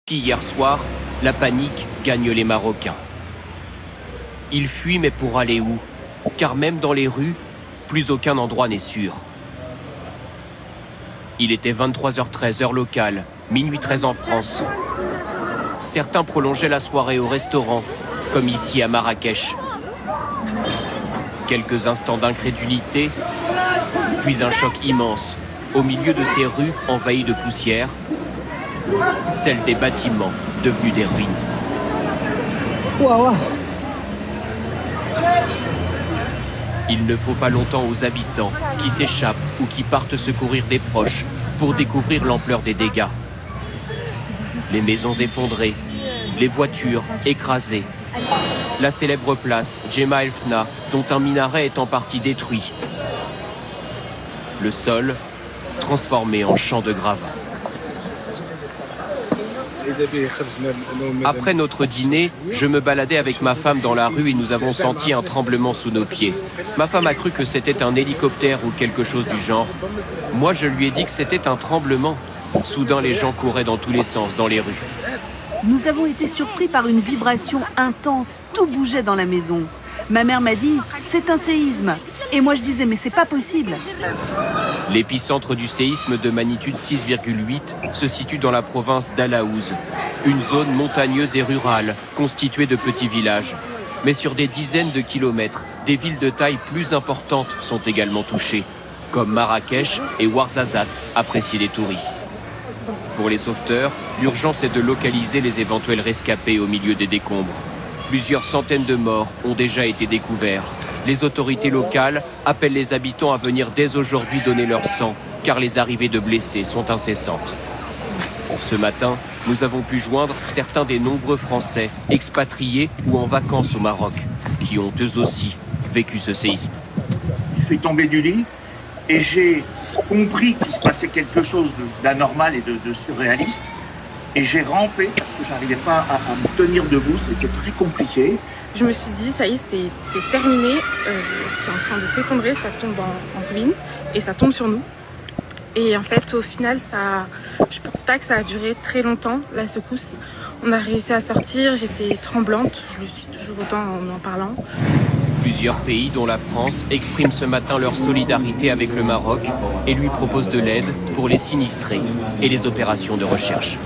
Hier soir, la panique gagne les Marocains. Ils fuient, mais pour aller où? Car même dans les rues, plus aucun endroit n'est sûr. Il était 23h13 heure locale, minuit 13 en France. Certains prolongeaient la soirée au restaurant, comme ici à Marrakech. Quelques instants d'incrédulité, puis un choc immense. Au milieu de ces rues envahies de poussière, celle des bâtiments devenus des ruines. Il ne faut pas longtemps aux habitants qui s'échappent ou qui partent secourir des proches pour découvrir l'ampleur des dégâts. Les maisons effondrées, les voitures écrasées. La célèbre place Djemma El Fna, dont un minaret est en partie détruit. Le sol transformé en champ de gravats. Après notre dîner, je me baladais avec ma femme dans la rue et nous avons senti un tremblement sous nos pieds. Ma femme a cru que c'était un hélicoptère ou quelque chose du genre. Moi, je lui ai dit que c'était un tremblement. Soudain, les gens couraient dans tous les sens, dans les rues. Nous avons été surpris par une vibration intense. Tout bougeait dans la maison. Ma mère m'a dit « c'est un séisme ». Et moi, je disais « mais c'est pas possible ». L'épicentre du séisme de magnitude 6,8 se situe dans la province d'Al-Aouz, une zone montagneuse et rurale constituée de petits villages. Mais sur des dizaines de kilomètres, des villes de taille plus importante sont également touchées, comme Marrakech et Ouarzazate, appréciées des touristes. Pour les sauveteurs, l'urgence est de localiser les éventuels rescapés au milieu des décombres. Plusieurs centaines de morts ont déjà été découverts. Les autorités locales appellent les habitants à venir dès aujourd'hui donner leur sang, car les arrivées de blessés sont incessantes. Ce matin, nous avons pu joindre certains des nombreux Français expatriés ou en vacances au Maroc, qui ont eux aussi vécu ce séisme. Je suis tombé du lit et j'ai compris qu'il se passait quelque chose d'anormal et de surréaliste. Et j'ai rampé parce que j'arrivais pas à me tenir debout, c'était très compliqué. Je me suis dit, ça y est, c'est terminé, c'est en train de s'effondrer, ça tombe en ruine et ça tombe sur nous. Et en fait, au final, je pense pas que ça a duré très longtemps, la secousse. On a réussi à sortir, j'étais tremblante, je le suis toujours autant en parlant. Plusieurs pays, dont la France, expriment ce matin leur solidarité avec le Maroc et lui proposent de l'aide pour les sinistrés et les opérations de recherche.